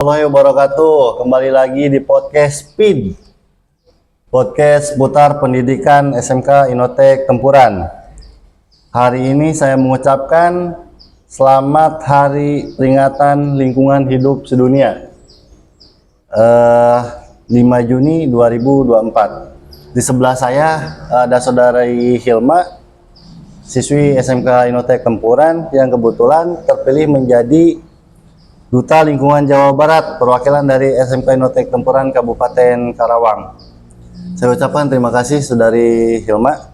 Warahmatullahi wabarakatuh. Kembali lagi di podcast PID, podcast putar pendidikan SMK Inotek Tempuran. Hari ini saya mengucapkan selamat Hari Peringatan Lingkungan Hidup Sedunia 5 Juni 2024. Di sebelah saya ada saudari Hilma, siswi SMK Inotek Tempuran yang kebetulan terpilih menjadi Duta Lingkungan Jawa Barat, perwakilan dari SMK Inotek Tempuran Kabupaten Karawang. Saya ucapkan terima kasih saudari Hilma.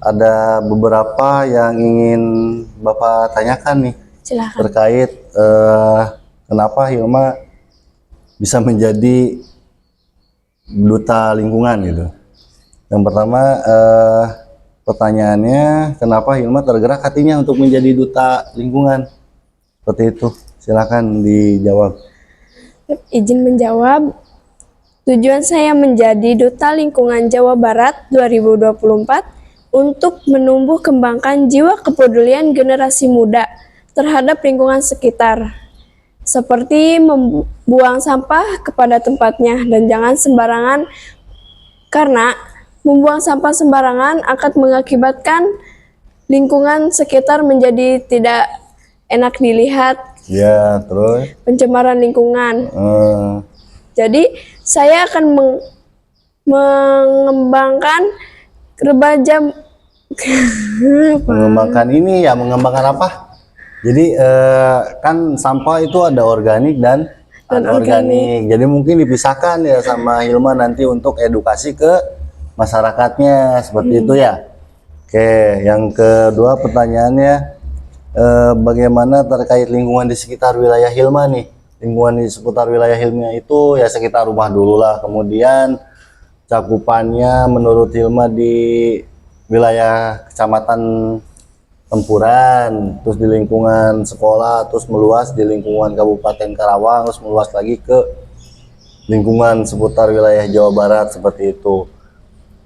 Ada beberapa yang ingin Bapak tanyakan nih. Silakan. Terkait kenapa Hilma bisa menjadi duta lingkungan gitu. Yang pertama pertanyaannya, kenapa Hilma tergerak hatinya untuk menjadi duta lingkungan? Seperti itu. Silakan dijawab. Izin menjawab. Tujuan saya menjadi Duta Lingkungan Jawa Barat 2024 untuk menumbuh kembangkan jiwa kepedulian generasi muda terhadap lingkungan sekitar. Seperti membuang sampah kepada tempatnya dan jangan sembarangan, karena membuang sampah sembarangan akan mengakibatkan lingkungan sekitar menjadi tidak enak dilihat. Ya, terus Pencemaran lingkungan. Jadi saya akan mengembangkan remaja. mengembangkan ini ya, mengembangkan apa? Jadi kan sampah itu ada organik dan anorganik. Jadi mungkin dipisahkan ya sama Hilma nanti untuk edukasi ke masyarakatnya seperti itu ya. Oke, yang kedua pertanyaannya, bagaimana terkait lingkungan di sekitar wilayah Hilma nih? Lingkungan di seputar wilayah Hilma itu ya sekitar rumah dulu lah, kemudian cakupannya menurut Hilma di wilayah kecamatan Tempuran, terus di lingkungan sekolah, terus meluas di lingkungan Kabupaten Karawang, terus meluas lagi ke lingkungan seputar wilayah Jawa Barat seperti itu.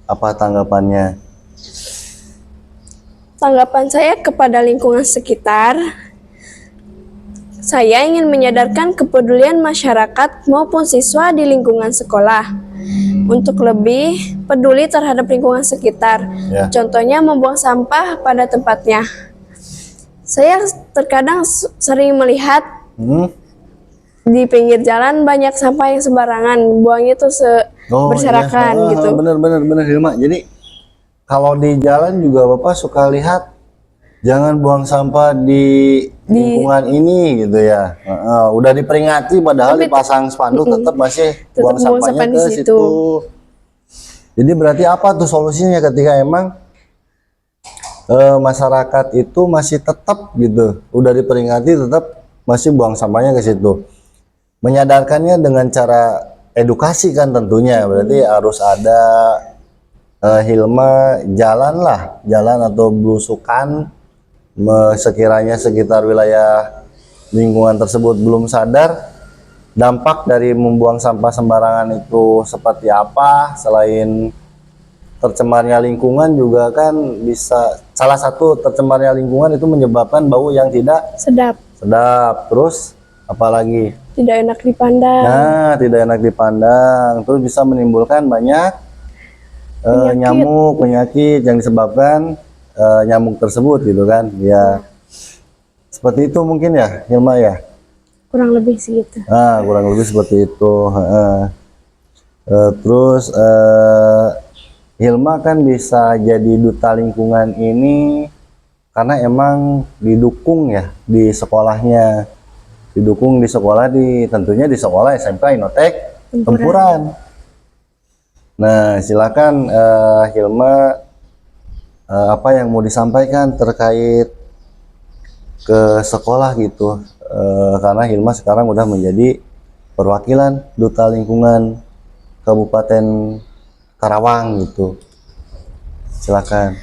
Apa tanggapannya? Tanggapan saya kepada lingkungan sekitar, saya ingin menyadarkan kepedulian masyarakat maupun siswa di lingkungan sekolah untuk lebih peduli terhadap lingkungan sekitar. Ya. Contohnya membuang sampah pada tempatnya. Saya terkadang sering melihat di pinggir jalan banyak sampah yang sembarangan, buangnya tuh berserakan iya. gitu. Bener Hilma. Jadi kalau di jalan juga Bapak suka lihat jangan buang sampah di lingkungan ini gitu ya. Udah diperingati padahal dipasang spanduk tetap masih buang sampahnya ke situ. Jadi berarti apa tuh solusinya ketika emang masyarakat itu masih tetap gitu, udah diperingati tetap masih buang sampahnya ke situ. Menyadarkannya dengan cara edukasi kan tentunya, berarti harus ada Hilma jalan atau belusukan sekiranya sekitar wilayah lingkungan tersebut belum sadar dampak dari membuang sampah sembarangan itu seperti apa. Selain tercemarnya lingkungan juga kan bisa, salah satu tercemarnya lingkungan itu menyebabkan bau yang tidak sedap. Terus apalagi? Tidak enak dipandang. Nah, tidak enak dipandang. Terus bisa menimbulkan banyak nyamuk, penyakit yang disebabkan nyamuk tersebut gitu kan ya. Seperti itu mungkin ya Hilma ya, Kurang lebih segitu. kurang lebih seperti itu. Terus Hilma kan bisa jadi duta lingkungan ini karena emang didukung ya di sekolahnya, tentunya di sekolah SMK Inotek Tempuran. Nah, silakan Hilma, apa yang mau disampaikan terkait ke sekolah gitu, karena Hilma sekarang udah menjadi perwakilan Duta Lingkungan Kabupaten Karawang gitu. Silakan.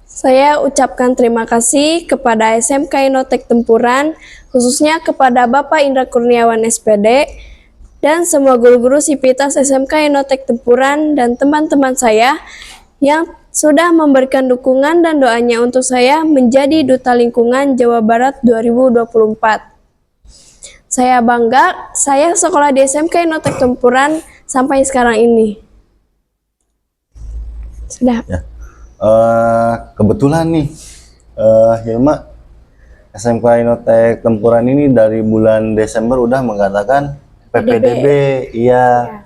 Saya ucapkan terima kasih kepada SMK Inotek Tempuran, khususnya kepada Bapak Indra Kurniawan SPD, dan semua guru-guru Sivitas SMK Inotek Tempuran dan teman-teman saya yang sudah memberikan dukungan dan doanya untuk saya menjadi Duta Lingkungan Jawa Barat 2024. Saya bangga, saya sekolah di SMK Inotek Tempuran sampai sekarang ini. Sudah. Ya. Kebetulan nih, Hilma, SMK Inotek Tempuran ini dari bulan Desember udah mengadakan PPDB. Iya.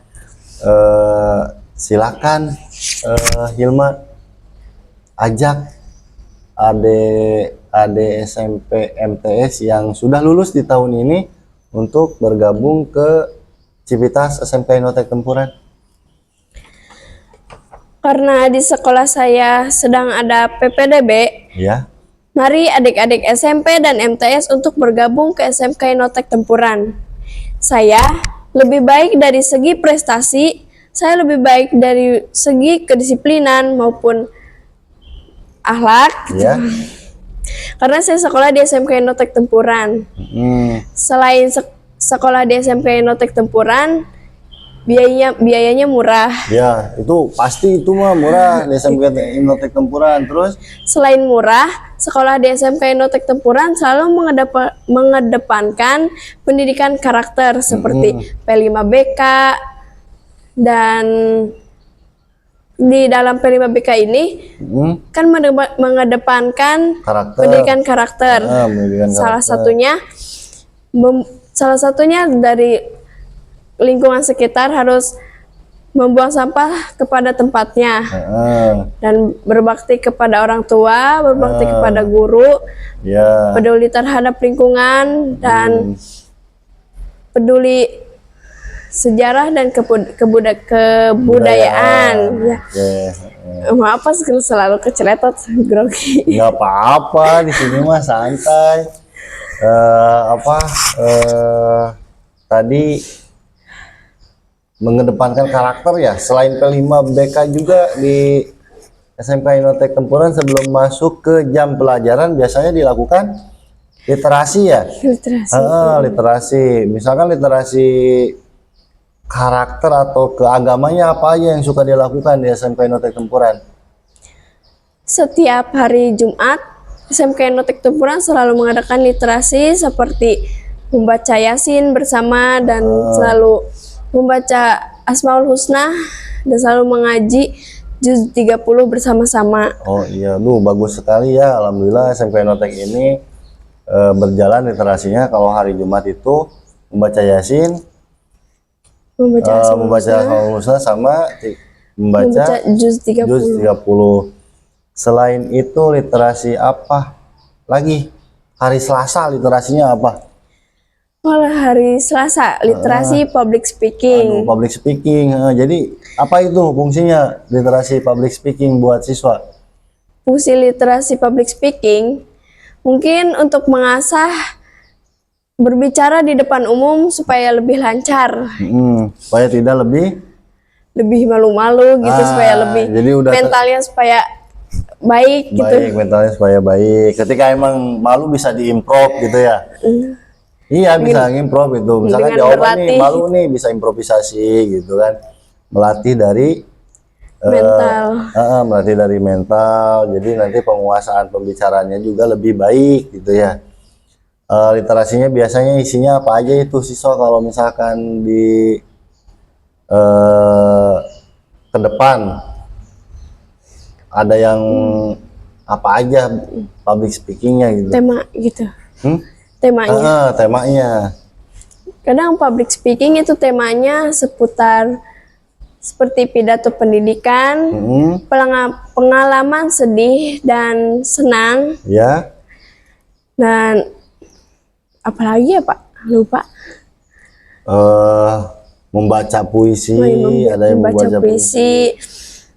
Silakan Hilma ajak adik SMP MTS yang sudah lulus di tahun ini untuk bergabung ke Civitas SMK Inotek Tempuran. Karena di sekolah saya sedang ada PPDB, Ya. mari adik-adik SMP dan MTS untuk bergabung ke SMK Inotek Tempuran. Saya lebih baik dari segi prestasi, saya lebih baik dari segi kedisiplinan maupun akhlak. Ya. Karena saya sekolah di SMK Inotek Tempuran. Selain sekolah di SMK Inotek Tempuran, biayanya murah. Ya, itu pasti itu mah murah di SMK Inotek Tempuran. Terus Selain murah, sekolah di SMK Inotek Tempuran selalu mengedepankan pendidikan karakter seperti P5BK, dan di dalam P5BK ini kan mengedepankan karakter. pendidikan karakter. Pendidikan Salah karakter. satunya dari lingkungan sekitar harus membuang sampah kepada tempatnya dan berbakti kepada orang tua, berbakti kepada guru, Ya. peduli terhadap lingkungan, dan peduli sejarah dan kebudayaan. Ya. Oke. Maaf selalu keceletot grogi. Nggak apa-apa, di sini mah santai. Tadi mengedepankan karakter ya. Selain P5BK juga di SMK Inotek Tempuran sebelum masuk ke jam pelajaran biasanya dilakukan literasi ya. Literasi. Literasi. Misalkan literasi karakter atau keagamanya apa aja yang suka dilakukan di SMK Inotek Tempuran? Setiap hari Jumat, SMK Inotek Tempuran selalu mengadakan literasi seperti membaca Yasin bersama dan selalu membaca Asmaul Husna dan selalu mengaji juz 30 bersama-sama. Oh iya, bagus sekali ya. Alhamdulillah SMK Inotek ini berjalan literasinya. Kalau hari Jumat itu membaca Yasin, Membaca Asmaul Asmaul Husna sama membaca juz 30. juz 30. Selain itu literasi apa lagi? Hari Selasa literasinya apa? Malah hari Selasa, literasi public speaking. Public speaking. Jadi apa itu fungsinya literasi public speaking buat siswa? Fungsi literasi public speaking mungkin untuk mengasah berbicara di depan umum supaya lebih lancar, Supaya tidak lebih malu-malu gitu, supaya lebih jadi udah mentalnya supaya baik gitu. baik, mentalnya supaya baik. Ketika emang malu bisa diimprov gitu ya. Iya, bisa ngimprov itu. Misalkan dengan jawaban berlatih. nih malu nih, bisa improvisasi gitu kan. Melatih dari Mental. melatih dari mental. Jadi nanti penguasaan pembicaranya juga lebih baik gitu ya. Literasinya biasanya isinya apa aja itu siswa kalau misalkan di ke depan ada yang apa aja public speakingnya gitu. Tema gitu. Temanya. Kadang public speaking itu temanya seputar seperti pidato pendidikan, pengalaman sedih dan senang, Ya. dan apalagi ya Pak? Lupa. Membaca puisi, ada yang membaca puisi,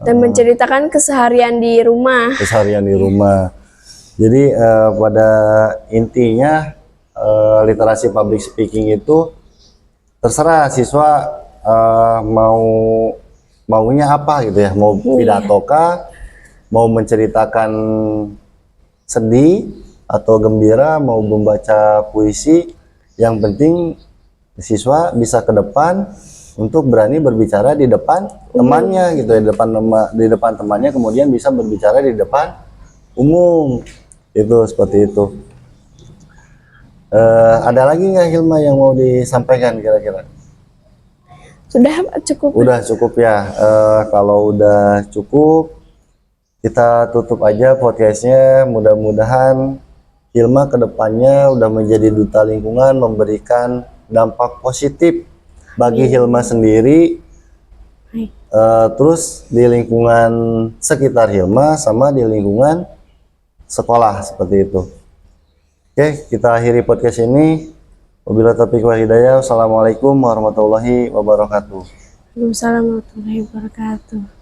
dan menceritakan keseharian di rumah. keseharian di rumah. Jadi pada intinya literasi public speaking itu terserah siswa maunya apa gitu ya, mau pidato kah, mau menceritakan sedih atau gembira, mau membaca puisi, yang penting siswa bisa ke depan untuk berani berbicara di depan temannya gitu ya, di depan temannya, kemudian bisa berbicara di depan umum. Itu seperti itu. Ada lagi nggak Hilma yang mau disampaikan kira-kira? Sudah Pak, cukup. Udah cukup ya. Kalau udah cukup, kita tutup aja podcastnya. Mudah-mudahan Hilma kedepannya udah menjadi duta lingkungan, memberikan dampak positif bagi Hilma sendiri, Baik. terus di lingkungan sekitar Hilma sama di lingkungan sekolah seperti itu. Oke, kita akhiri podcast ini. Wabillahi taufiq wal hidayah. Wassalamualaikum warahmatullahi wabarakatuh. Waalaikumsalam warahmatullahi wabarakatuh.